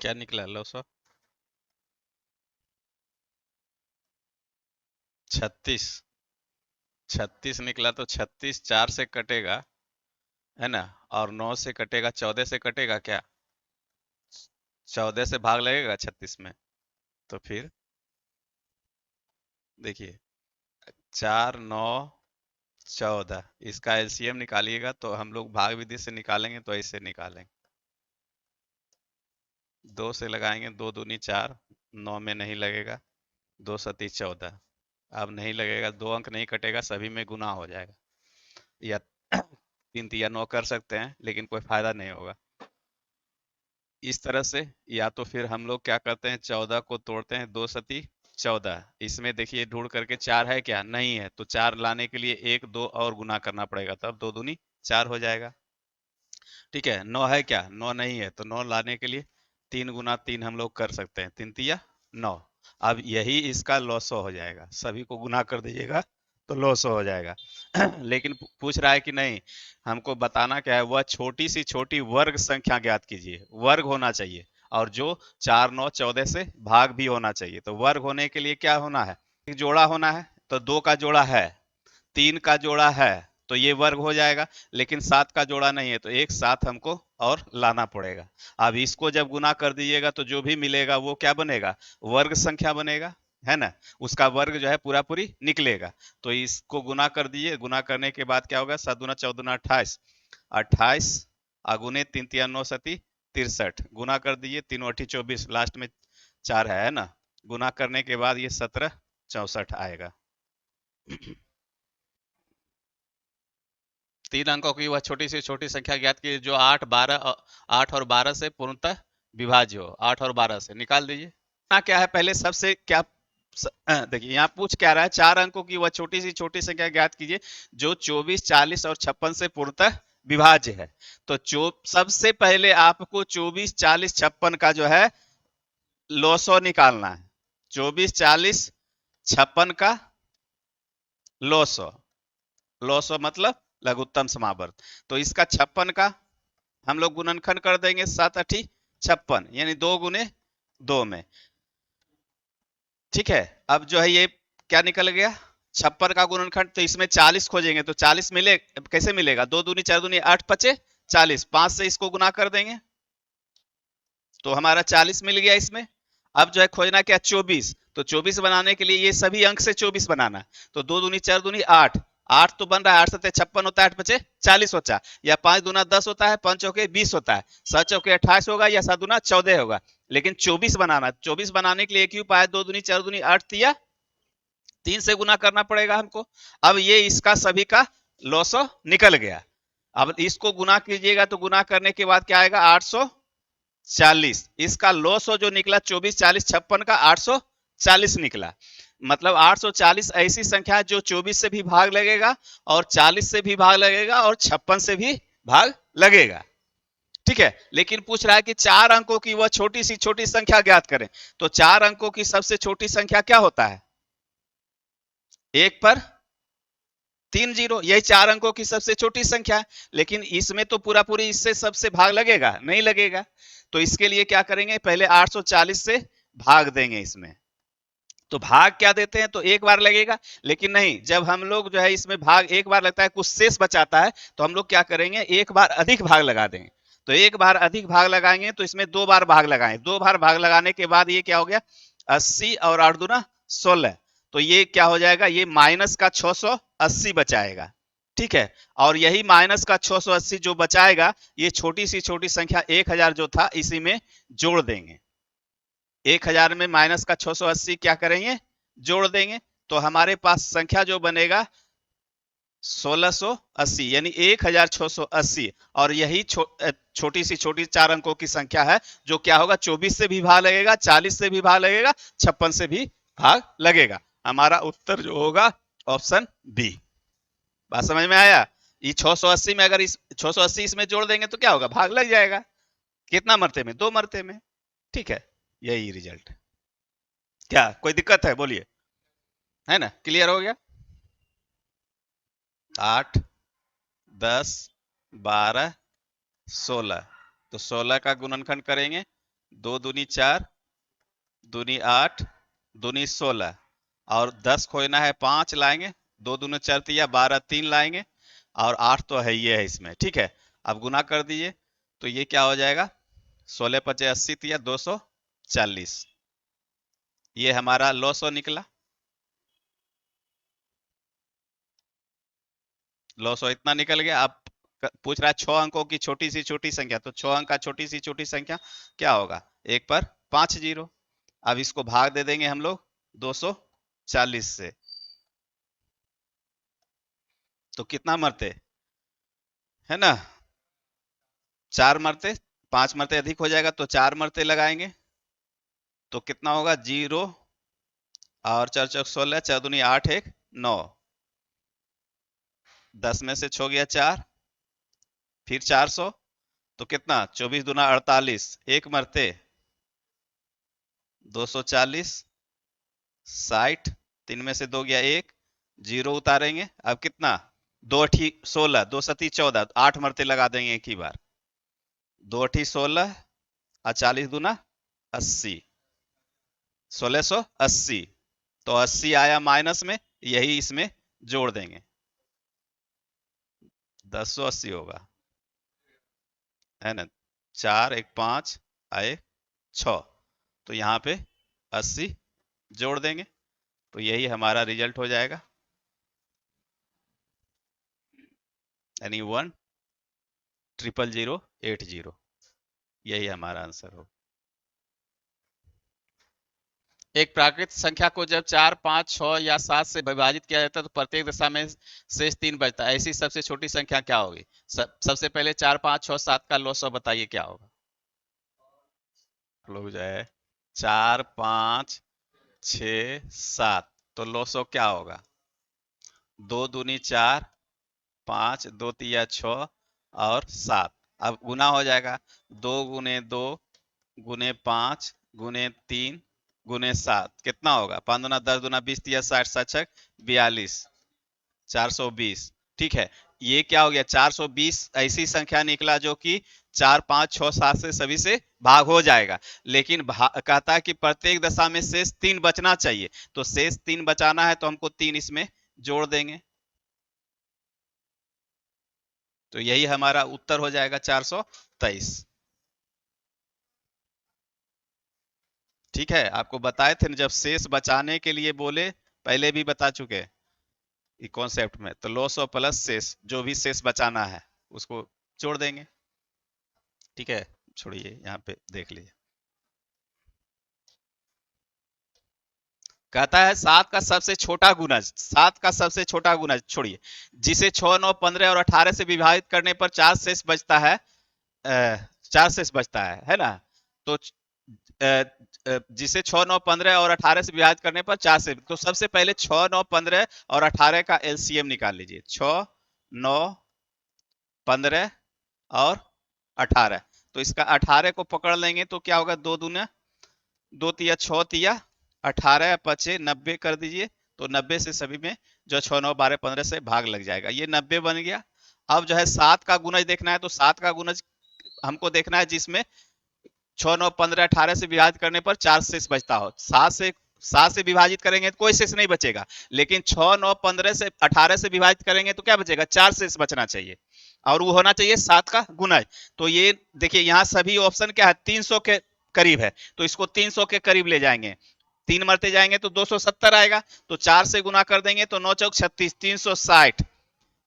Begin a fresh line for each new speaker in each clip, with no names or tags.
क्या निकला लो सौ? 36। 36 निकला तो 36 4 से कटेगा, है ना? और 9 से कटेगा, 14 से कटेगा क्या? 14 से भाग लगेगा 36 में। तो फिर देखिए, 4 9 14, इसका एलसीएम निकालिएगा तो हम लोग भाग विधि से निकालेंगे तो ऐसे निकालेंगे। 2 से लगाएंगे, 2 दूनी 4, 9 में नहीं लगेगा। 2 सती 14, अब नहीं लगेगा, 2 अंक नहीं कटेगा, सभी में गुना हो जाएगा। या 3 तिया 9 कर सकते हैं, लेकिन कोई फायदा नहीं होगा इस तरह से। या तो फिर हम लोग क्या करते हैं, 14 को तोड़ते हैं, 2 सती 14। इसमें देखिए ढूंढ करके 4 है क्या? नहीं है, तो 4 लाने के लिए 1 2 और गुना करना पड़ेगा, तब 2 दूनी 4 हो जाएगा। ठीक है, 9 है क्या? 9 नहीं है, तो 9 लाने के लिए 3 गुना 3 हम लोग कर सकते हैं, 3 तिया 9। अब यही इसका लॉसो हो जाएगा, सभी को गुना कर दीजिएगा तो लॉसो हो जाएगा। लेकिन पूछ रहा है कि नहीं, हमको बताना क्या है, वह छोटी सी छोटी वर्ग संख्या ज्ञात कीजिए। वर्ग होना चाहिए, और जो 4 9 14 से भाग भी होना चाहिए। तो वर्ग होने के लिए क्या होना है? एक जोड़ा होना है, तो 2 का जोड़ा है, 3 का जोड़ा है, तो ये वर्ग हो जाएगा। लेकिन 7 का जोड़ा नहीं है, तो एक साथ हमको और लाना पड़ेगा। अब इसको जब गुना कर दीजिएगा तो जो भी मिलेगा वो क्या बनेगा? वर्ग संख्या बनेगा, है ना? उसका वर्ग जो है पूरा पूरी निकलेगा। तो इसको गुना कर दीजिए, गुना करने के बाद क्या होगा? 7 दूना 14 दूना 28, 28 अगुने 3 तिया 9 सती 63, गुना कर दीजिए, 3 8 24, लास्ट में 4 है ना? गुना करने के बाद ये 17 64 आएगा। 3 अंकों की वह छोटी से छोटी संख्या ज्ञात की जो 8 और 12 से पूर्णतः विभाज्य हो। 8 और 12 से निकाल दीजिए। यहाँ क्या है, पहले सबसे क्या देखिए यहाँ पूछ क्या रहा है, 4 अंकों की वह छोटी सी छोटी संख्या ज्ञात कीजिए जो 24 40 और 56 से पूर्णतः विभाज्य है। तो सबसे पहले आपको 24 40 56 का जो है लॉसो निकालना है। 24 40 56 का लॉसो, लॉसो मतलब लघुत्तम समावर्त। तो इसका 56 का हम लोग गुणनखंड कर देंगे, 7 8 56, यानी 2 गुने 2 में। ठीक है, अब जो है ये क्या निकल गया? 56 का गुणनखंड, तो इसमें 40 खोजेंगे तो 40 मिले, कैसे मिलेगा? 2 दूनी 4 दूनी 8 5 5 से इसको गुना कर देंगे तो हमारा 40 मिल गया इसमें। अब जो है खोजना क्या? 24। तो 24 बनाने के लिए ये सभी अंक से 24 बनाना है। तो 2 दूनी 4 दूनी 8, 8 तो बन रहा है, 8 7 56 होता है, 8 5 40 होता है, या 5 दूना 10 होता है, 5 चौके 20 होता है, 7 चौके 28 होगा, या 7 दूना 14 होगा। लेकिन 24 बनाना, 24 बनाने के लिए एक ही उपाय है, 2 दूनी 4 दूनी 8 3 से गुना करना पड़ेगा हमको। अब ये इसका सभी का लॉसो निकल गया। अब इसको गुना कीजिएगा तो गुना करने के बाद क्या आएगा? 840। इसका लॉसो जो निकला 24 40 56 का 840 निकला। मतलब 840 ऐसी संख्या है जो 24 से भी भाग लगेगा, और 40 से भी भाग लगेगा, और 56 से भी भाग लगेगा। ठीक है, लेकिन पूछ रहा है कि 4 अंकों की वह छोटी सी छोटी संख्या ज्ञात करें। तो 4 अंकों की सबसे छोटी संख्या क्या होता है? 1 पर 3 0, यही 4 अंकों की सबसे छोटी संख्या है। लेकिन इसमें तो पूरा पूरी इससे सबसे भाग लगेगा? नहीं लगेगा। तो इसके लिए क्या करेंगे, पहले 840 से भाग देंगे इसमें। तो भाग क्या देते हैं? तो एक बार लगेगा। लेकिन नहीं, जब हम लोग जो है इसमें भाग एक बार लगता है, कुछ शेष बचाता है, तो हम लोग क्या करेंगे, एक बार अधिक भाग लगा देंगे। तो एक बार अधिक भाग लगाएंगे तो इसमें 2 बार भाग लगाएं, 2 बार भाग लगाने के बाद ये क्या हो गया? 80 और 8 दूना 16। तो ये क्या हो जाएगा? ये माइनस का 680 बचाएगा। ठीक है, और यही माइनस का 680 जो बचाएगा, ये छोटी सी छोटी संख्या 1000 जो था इसी में जोड़ देंगे। 1000 में माइनस का 680 क्या करेंगे? जोड़ देंगे। तो हमारे पास संख्या जो बनेगा 1680, यानी 1680। और यही छोटी सी छोटी 4 अंकों की संख्या है, जो क्या होगा? 24 से भी भाग लगेगा, 40 से भी भाग लगेगा, 56 से भी भाग लगेगा। हमारा उत्तर जो होगा ऑप्शन बी। बात समझ में आया? ये 680 में, अगर इस 680 इसमें जोड़ देंगे तो क्या होगा? भाग लग जाएगा। कितना मरते में? 2 मरते में। ठीक है, यही रिजल्ट। क्या कोई दिक्कत है? बोलिए। है ना, क्लियर हो गया? 8 10 12 16, तो 16 का गुणनखंड करेंगे, दो दूनी 4, दूनी 8, दूनी 16, और 10 खोना है 5 लाएंगे, दो दूनी 4 तिया 12, 3 लाएंगे, और 8 तो है ये है इसमें, ठीक है। अब गुना कर दीजिए, तो ये क्या हो जाएगा, 16 पचे 80 तिया 240, ये हमारा लॉस निकला। लॉस इतना निकल गया। अब पूछ रहा है 6 अंकों की छोटी संख्या, तो 6 अंक का छोटी संख्या क्या होगा, एक पर 5 जीरो। अब इसको भाग दे देंगे हम लोग 240 से, तो कितना मरते है ना, 4 मरते, 5 मरते अधिक हो जाएगा तो 4 मरते लगाएंगे, तो कितना होगा, जीरो, और 4 चौक 16, 4 दूनी 8, 1 9, 10 में से छो गया 4, फिर 400, तो कितना, 24 दूना 48, एक मरते 240, 60, 3 में से 2 गया 1, जीरो उतारेंगे, अब कितना, 2 अठी 16, 2 सती 14, 8 मरते लगा देंगे एक ही बार, 2 अठी 16, और 40 दूना 80, 1680, तो 80 आया माइनस में, यही इसमें जोड़ देंगे, 1080 होगा, है ना, 4 1 5 आए 6, तो यहाँ पे 80 जोड़ देंगे, तो यही हमारा रिजल्ट हो जाएगा, यानी 1000080, यही हमारा आंसर हो। एक प्राकृत संख्या को जब 4 5 6 या 7 से विभाजित किया जाता है तो प्रत्येक दशा में शेष 3 बचता है, ऐसी सबसे छोटी संख्या क्या होगी। सबसे पहले 4 5 6 7 का लॉस बताइए क्या होगा। लोग जो है 4 5 6 7, तो लॉसो क्या होगा, 2 दूनी 4, 5 दो तिया 6, और 7, अब गुना हो जाएगा, 2 गुने 2 गुने 5 गुने 3 गुने 7, कितना होगा, 5 दूना 10 दूना 20 तिया 60, 7 छक 42, 420, ठीक है। ये क्या हो गया, 420 ऐसी संख्या निकला जो कि 4 5 6 7 से सभी से भाग हो जाएगा, लेकिन कहता है कि प्रत्येक दशा में शेष 3 बचना चाहिए, तो शेष 3 बचाना है तो हमको 3 इसमें जोड़ देंगे, तो यही हमारा उत्तर हो जाएगा 423। ठीक है, आपको बताए थे ना, जब शेष बचाने के लिए बोले, पहले भी बता चुके ये कॉन्सेप्ट में, तो लॉस और प्लस शेष, जो भी शेष बचाना है उसको जोड़ देंगे, ठीक है। छोड़िए, यहाँ पे देख लीजिए, कहता है 7 का सबसे छोटा गुणज, 7 का सबसे छोटा गुणज छोड़िए, जिसे 6 9 15 और 18 से विभाजित करने पर 4 शेष बचता है, 4 शेष बचता है ना, तो जिसे 6 9 15 और 18 से विभाजित करने पर 4 से, तो सबसे पहले 6 9 15 और 18 का एलसीएम निकाल लीजिए, 6 9 15 और 18, तो इसका 18 को पकड़ लेंगे तो क्या होगा, 2 दूना 2 तिया 6 तिया 18 पचे 90 कर दीजिए, तो 90 से सभी में जो 6 9 12 15 से भाग लग जाएगा, ये 90 बन गया। अब जो है 7 का गुणज देखना है, तो 7 का गुणज हमको देखना है जिसमें 6 9 15 18 से विभाजित करने पर 4 शेष बचता हो, 7 से विभाजित करेंगे तो कोई शेष नहीं बचेगा, लेकिन 6 9 15 से 18 से विभाजित करेंगे तो क्या बचेगा, 4 शेष बचना चाहिए, और वो होना चाहिए 7 का गुणज। तो ये देखिए यहाँ सभी ऑप्शन क्या है, 300 के करीब है, तो इसको 300 के करीब ले जाएंगे, 3 मरते जाएंगे तो 270 आएगा, तो 4 से गुना कर देंगे तो 9 चौक 36, 360,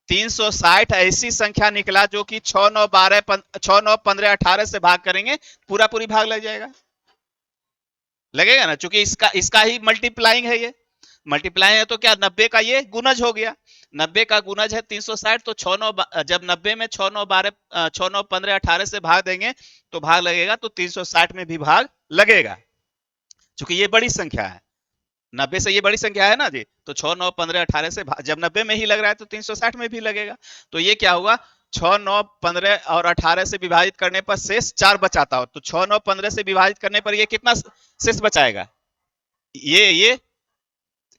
360 ऐसी संख्या निकला जो कि 6 9 12 6 9 15 18 से भाग करेंगे, पूरा पूरी भाग लग जाएगा, लगेगा ना, चूंकि इसका इसका ही मल्टीप्लाइंग है, ये मल्टीप्लाई है, तो क्या 90 का ये गुणज हो गया, 90 का गुणज है 360, तो 6 9 जब 90 में 6 9 12 6 9 15 18 से भाग देंगे तो भाग लगेगा, तो 360 में भी भाग लगेगा, चूंकि ये बड़ी संख्या है, 90 से ये बड़ी संख्या है ना जी, तो 6 9 15 18 से जब 90 में ही लग रहा है तो 360 में भी लगेगा, तो ये क्या हुआ, 6 9 15 और 18 से विभाजित करने पर शेष 4 बचाता हो, तो 6 9 15 से विभाजित करने पर ये कितना शेष बचाएगा, ये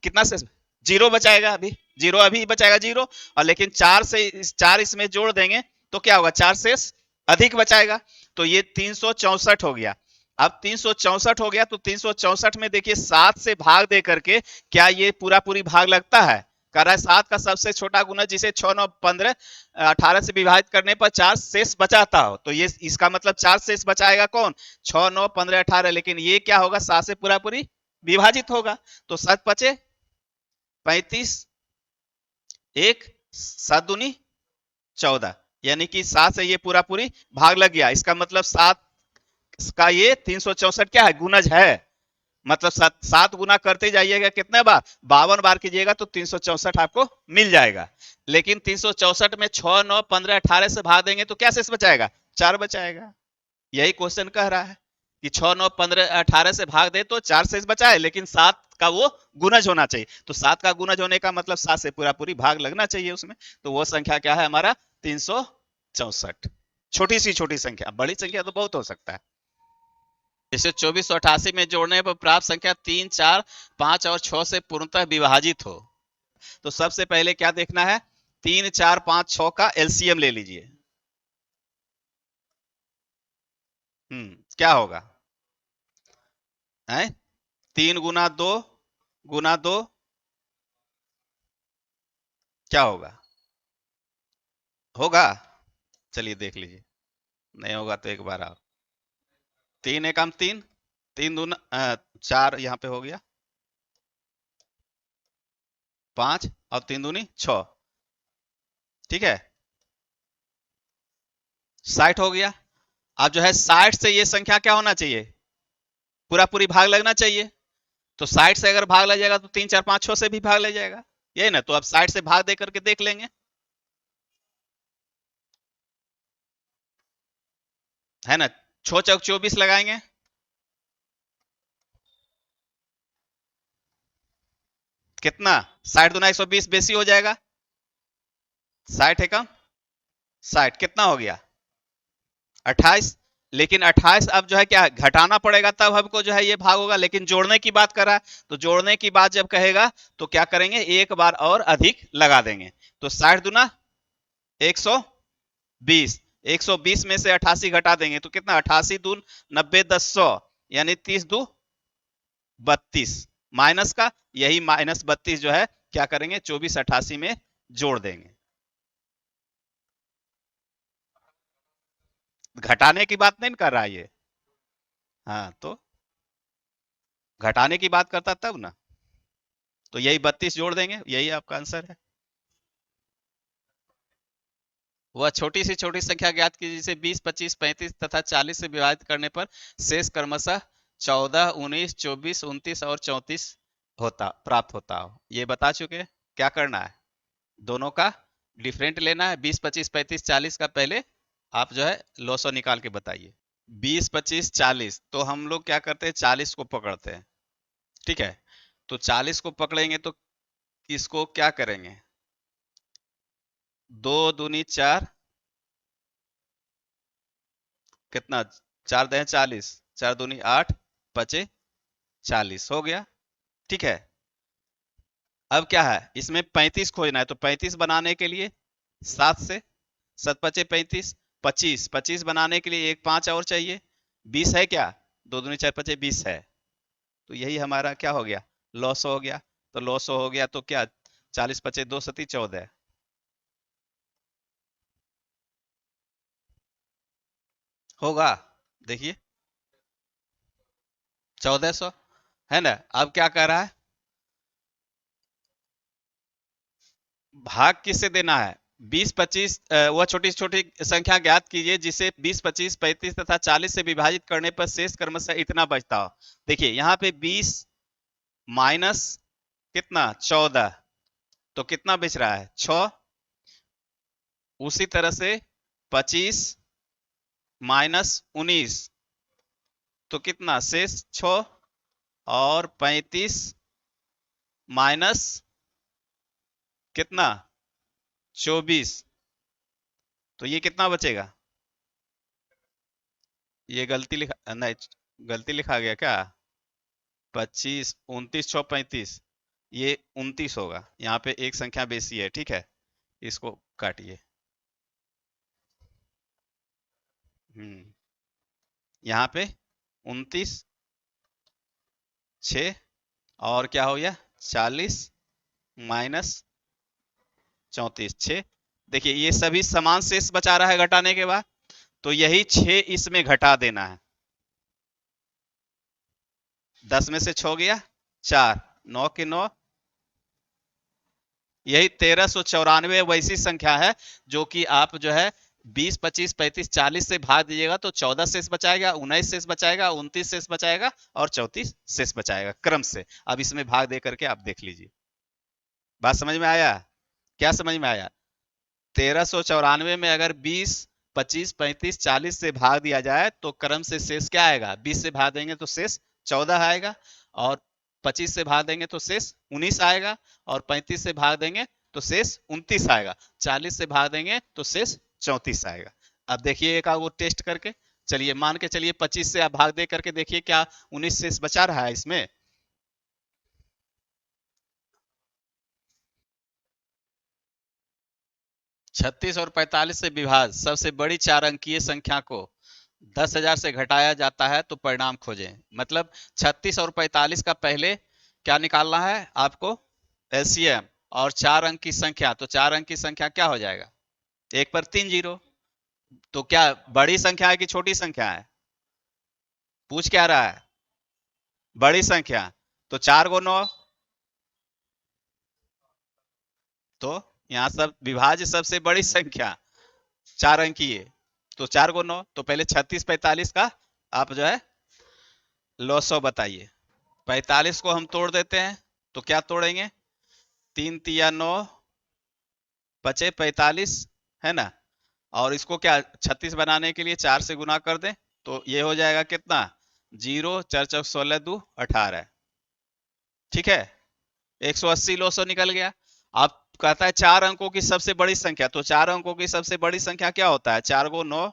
कितना शेष, जीरो बचाएगा, अभी जीरो अभी बचाएगा जीरो, और लेकिन 4 इसमें जोड़ देंगे तो क्या होगा, 4 शेष अधिक बचाएगा, तो ये 364 हो गया। अब 364 हो गया, तो 364 में देखिए 7 से भाग दे करके क्या ये पूरा पूरी भाग लगता है? कह रहा है 7 का सबसे छोटा गुना जिसे 6 9 15 18 से विभाजित करने पर 4 शेष बचाता हो, तो ये इसका मतलब 4 शेष बचाएगा कौन? 6 9 15 18, लेकिन ये क्या होगा? 7 से पूरा पूरी विभाजित होगा, तो 7 बचे 35, एक 7 दूनी 14, यानी कि 7 से ये पूरा पूरी भाग लग गया। इसका मतलब 7 का ये 364 क्या है? गुणज है। मतलब 7 गुना करते जाइएगा, कितने बार? 52 बार कीजिएगा तो 364 आपको मिल जाएगा। लेकिन 364 में 6 9 15 18 से भाग देंगे तो क्या शेष बचाएगा? 4 बचाएगा। यही क्वेश्चन कह रहा है कि 6 9 15 18 से भाग दे तो 4 शेष बचाए, लेकिन 7 का वो गुणज होना चाहिए। तो 7 का गुणज होने का मतलब 7 से पूरा पूरी भाग लगना चाहिए उसमें। तो वो संख्या क्या है हमारा? 364। छोटी संख्या, बड़ी संख्या तो बहुत हो सकता है। जैसे 2488 में जोड़ने पर प्राप्त संख्या 3 4 5 और 6 से पूर्णतः विभाजित हो। तो सबसे पहले क्या देखना है? 3 4 5 6 का एलसीएम ले लीजिए। क्या होगा? है 3 गुना 2 गुना 2 क्या होगा? होगा? चलिए देख लीजिए। नहीं होगा तो एक बार आप 3 एकम 3, 3 दूना 4, यहाँ पे हो गया 5 और 3 दूनी 6, ठीक है 60 हो गया। अब जो है 60 से ये संख्या क्या होना चाहिए? पूरा पूरी भाग लगना चाहिए। तो 60 से अगर भाग लग जाएगा तो 3 4 5 6 से भी भाग लग जाएगा, यही ना? तो अब 60 से भाग दे करके देख लेंगे, है ना? 6 चौक 24 लगाएंगे, कितना? 60 दूना 120 बेसी हो जाएगा। 60 एकम 60 कितना हो गया? 28। लेकिन 28 अब जो है क्या घटाना पड़ेगा, तब हमको जो है ये भाग होगा, लेकिन जोड़ने की बात कर रहा है। तो जोड़ने की बात जब कहेगा तो क्या करेंगे? एक बार और अधिक लगा देंगे। तो 60 दूना 120, 120 में से 88 घटा देंगे तो कितना? 88 दून 90 10 100, यानी 30 दू 32, माइनस का यही -32 जो है क्या करेंगे? 24 88 में जोड़ देंगे। घटाने की बात नहीं कर रहा है ये। हाँ, तो घटाने की बात करता तब ना। तो यही 32 जोड़ देंगे, यही आपका आंसर है। वह छोटी से छोटी संख्या ज्ञात कीजिए जिसे 20 25 35 तथा 40 से विभाजित करने पर शेष क्रमशः 14 19 24 29 और 34 होता प्राप्त होता हो। ये बता चुके। क्या करना है? दोनों का डिफरेंट लेना है। 20 25 35 40 का पहले आप जो है लॉसो निकाल के बताइए। 20 25 40, तो हम लोग क्या करते हैं? 40 को पकड़ते हैं, ठीक है? तो 40 को पकड़ेंगे तो इसको क्या करेंगे? 2 दूनी 4, कितना? 4 दे 40, 4 दूनी 8, पचे 40 हो गया, ठीक है। अब क्या है? इसमें 35 खोजना है, तो 35 बनाने के लिए 7 से 7 पचे 35, 25 25 बनाने के लिए एक 5 और चाहिए। 20 है क्या? 2 दूनी 4 पचे 20 है। तो यही हमारा क्या हो गया? लॉस हो गया। तो लॉस हो गया तो क्या? 40 पचे 2 सती 14 होगा। देखिए 1400, है ना? अब क्या कर रहा है? भाग किससे देना है? 20 25, वह छोटी छोटी संख्या ज्ञात कीजिए जिसे 20 25 35 तथा 40 से विभाजित करने पर शेष क्रमशः इतना बचता हो। देखिए यहाँ पे 20 माइनस कितना? 14, तो कितना बच रहा है? 6। उसी तरह से 25 -19, तो कितना शेष? 6। और 35 माइनस कितना? 24, तो ये कितना बचेगा? ये गलती लिखा नहीं, गलती लिखा गया क्या? 25 29 6 35, ये 29 होगा। यहाँ पे एक संख्या बेसी है, ठीक है? इसको काटिए। हम्म यहाँ पे 29, 6, और क्या हो गया 40 माइनस 34, 6। देखिए ये सभी समान शेष बचा रहा है घटाने के बाद, तो यही 6 इसमें घटा देना है। 10 में से 6 गया 4, 9 के 9, यही 1394 वैसी संख्या है जो कि आप जो है 20, 25, 35, 40 से भाग दीजिएगा तो 14 शेष बचाएगा, 19 शेष बचाएगा, 29 शेष बचाएगा और 34 शेष बचाएगा क्रम से। अब इसमें भाग दे करके आप देख लीजिए। बात समझ में आया? क्या समझ में आया? 1394 में अगर 20, 25, 35, 40 से भाग दिया जाए तो क्रम से शेष क्या आएगा? 20 से भाग देंगे तो शेष 14 आएगा, और 25 से भाग देंगे तो शेष 19 आएगा, और 35 से भाग देंगे तो शेष 29 आएगा, 40 से भाग देंगे तो शेष 34 आएगा। अब देखिए एक वो टेस्ट करके, चलिए मान के चलिए 25 से आप भाग दे करके देखिए क्या 19 शेष बचा रहा है इसमें? 36 और 45 से विभाज्य सबसे बड़ी चार अंकीय संख्या को 10,000 से घटाया जाता है तो परिणाम खोजें। मतलब 36 और 45 का पहले क्या निकालना है आपको? एलसीएम। और चार अंक की संख्या, तो चार अंक की संख्या क्या हो जाएगा? एक पर 3 जीरो। तो क्या बड़ी संख्या है कि छोटी संख्या है? पूछ क्या रहा है? बड़ी संख्या। तो 4 को 9, तो यहाँ सब विभाज्य सबसे बड़ी संख्या चार अंकीय, तो 4 को 9, तो पहले 36 45 का आप जो है लॉसो बताइए। 45 को हम तोड़ देते हैं, तो क्या तोड़ेंगे? 3 तिया 9, बचे 45, है ना? और इसको क्या 36 बनाने के लिए 4 से गुना कर दें, तो ये हो जाएगा कितना? 0 4 चौक 16 2 18। ठीक है, 180 लॉसो निकल गया। आप कहता है चार अंकों की सबसे बड़ी संख्या, तो चार अंकों की सबसे बड़ी संख्या क्या होता है? 4 को 9।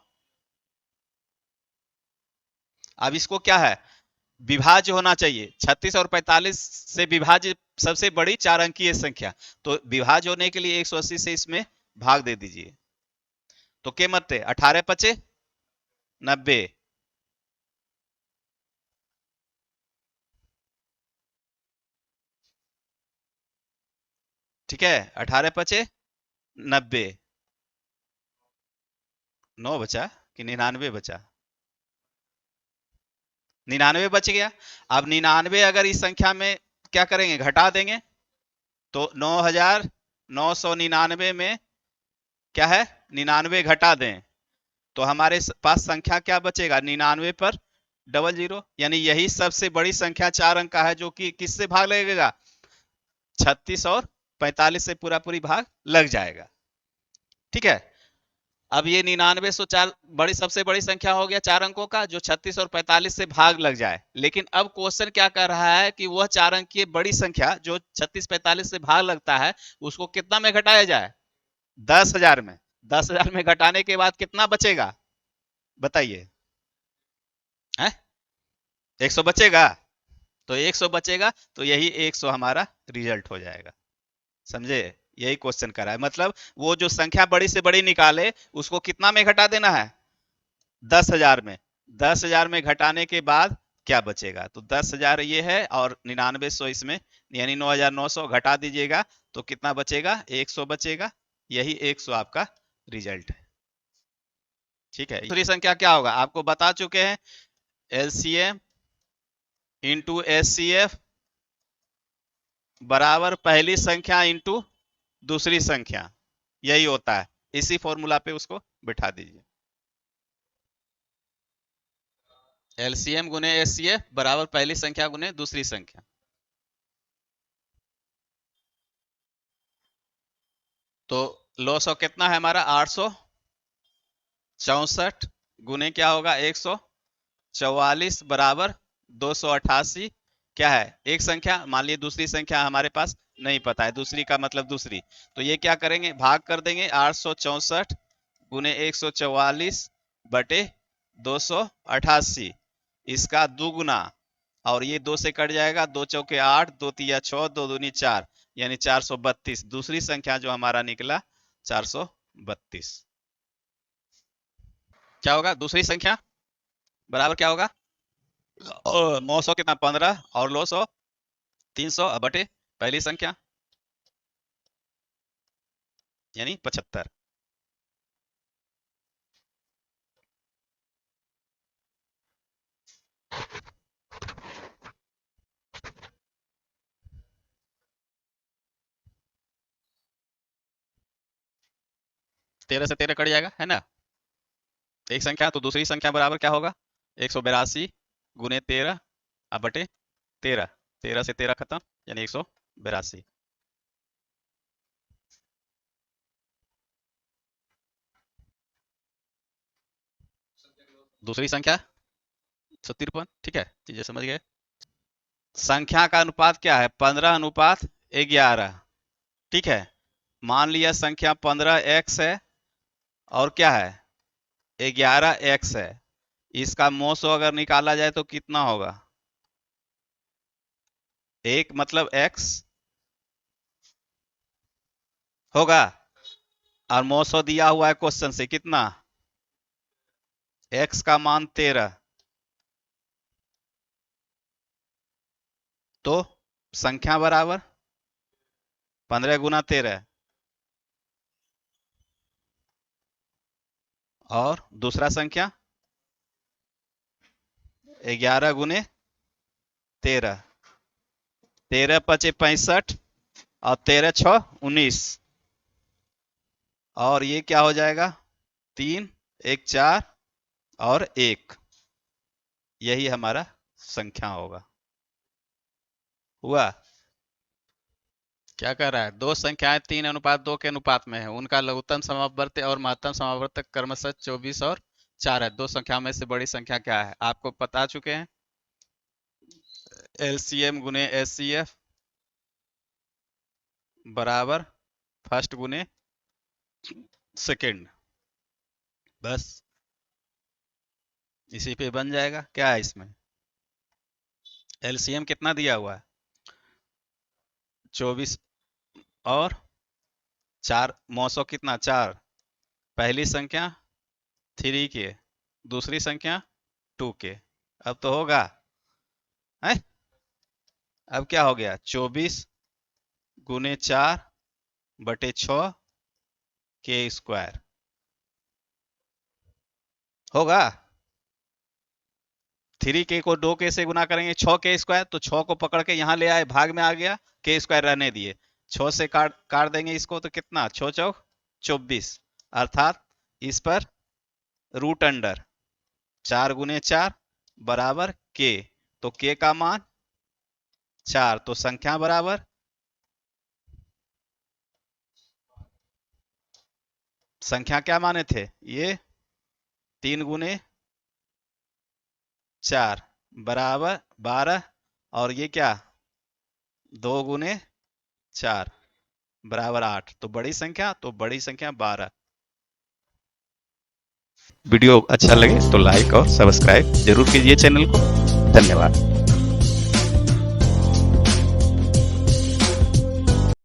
अब इसको क्या है? विभाज्य होना चाहिए, 36 और 45 से विभाज्य सबसे बड़ी चार अंकीय संख्या, तो विभाज्य होने के लिए 180 से इसमें भाग दे दीजिए। तो के मत 18 पचे 90। ठीक है, 18 पचे 90। 9 बचा कि 99 बचा? 99 बच गया। अब 99 अगर इस संख्या में क्या करेंगे? घटा देंगे, तो 9,999 में क्या है? 99 घटा दें, तो हमारे पास संख्या क्या बचेगा? 99 पर डबल जीरो, यानी यही सबसे बड़ी संख्या चार अंक का है जो कि किससे भाग लगेगा? 36 और 45 से पूरा पूरी भाग लग जाएगा। ठीक है, अब ये 99,104 बड़ी सबसे बड़ी संख्या हो गया चार अंकों का, जो 36 और 45 से भाग लग जाए। लेकिन अब क्वेश्चन क्या कर रहा है कि वह चार अंक की बड़ी संख्या जो 36 45 से भाग लगता है उसको कितना में घटाया जाए? 10,000 में। 10,000 में घटाने के बाद कितना बचेगा बताइए? 100 बचेगा। तो 100 बचेगा, तो यही 100 हमारा रिजल्ट हो जाएगा। समझे? यही क्वेश्चन कर रहा है, मतलब वो जो संख्या बड़ी से बड़ी निकाले उसको कितना में घटा देना है? 10,000 में। 10,000 में घटाने के बाद क्या बचेगा? तो 10,000 ये है और 9900 इसमें, यानी 9,900 घटा दीजिएगा तो कितना बचेगा? 100 बचेगा। यही 100 आपका रिजल्ट है। ठीक है, दूसरी संख्या क्या होगा आपको बता चुके हैं, एलसीएम इंटू एचसीएफ बराबर पहली संख्या इंटू दूसरी संख्या, यही होता है। इसी फॉर्मूला पे उसको बिठा दीजिए। एलसीएम गुने एचसीएफ बराबर पहली संख्या गुने दूसरी संख्या। तो लॉस ऑफ कितना है हमारा? 864 गुने क्या होगा? 144 बराबर 288। क्या है? एक संख्या, मान लीजिए दूसरी संख्या हमारे पास नहीं पता है, दूसरी का मतलब दूसरी, तो ये क्या करेंगे? भाग कर देंगे 864 गुने 144 बटे 288, इसका दुगुना, और ये दो से कट जाएगा, दो चौके 8, दो तिया 6, दो दूनी 4, यानी 432। दूसरी संख्या जो हमारा निकला 432। क्या होगा दूसरी संख्या? बराबर क्या होगा? और 900 कितना 15 और लो 100 300 बटे पहली संख्या यानी 75। 13 से 13 कट जाएगा है ना, एक संख्या तो दूसरी संख्या बराबर क्या होगा 182 गुने 13 अब बटे 13, 13 से 13 खत्म यानी 182। दूसरी संख्या 153, ठीक है चीजें समझ गए। संख्या का अनुपात क्या है 15:11, ठीक है। मान लिया संख्या 15x है और क्या है 11x है, इसका मोसो अगर निकाला जाए तो कितना होगा, एक मतलब x होगा और मोसो दिया हुआ है क्वेश्चन से कितना, x का मान 13, तो संख्या बराबर 15 गुना 13 और दूसरा संख्या 11 गुने 13, 13 पचे 65 और 13 6 19 और ये क्या हो जाएगा 3 1 4 और 1, यही हमारा संख्या होगा। हुआ, क्या कर रहा है, दो संख्याएं 3:2 के अनुपात में है, उनका लघुत्तम समावर्त और महत्तम समावर्त क्रमशः 24 और 4 है, दो संख्याओं में से बड़ी संख्या क्या है आपको बता चुके हैं, एलसीएम गुने एचसीएफ बराबर फर्स्ट गुने सेकंड, बस इसी पे बन जाएगा। क्या है इसमें एलसीएम कितना दिया हुआ है 24 और 4, मौसो कितना 4, पहली संख्या 3 के, दूसरी संख्या 2 के, अब तो होगा है, अब क्या हो गया 24 गुने 4 बटे 6 के स्क्वायर होगा, 3 के को 2 के से गुना करेंगे 6 के स्क्वायर, तो 6 को पकड़ के यहाँ ले आए भाग में आ गया, के स्क्वायर रहने दिए, 6 से काट काट देंगे इसको तो कितना 6 चौक 24, अर्थात इस पर रूट अंडर 4 गुने 4 बराबर के, तो के का मान 4, तो संख्या बराबर संख्या क्या माने थे ये 3 गुने 4 बराबर 12 और ये क्या 2 गुने 4 बराबर 8, तो बड़ी संख्या 12। वीडियो अच्छा लगे तो लाइक और सब्सक्राइब जरूर कीजिए चैनल को। धन्यवाद।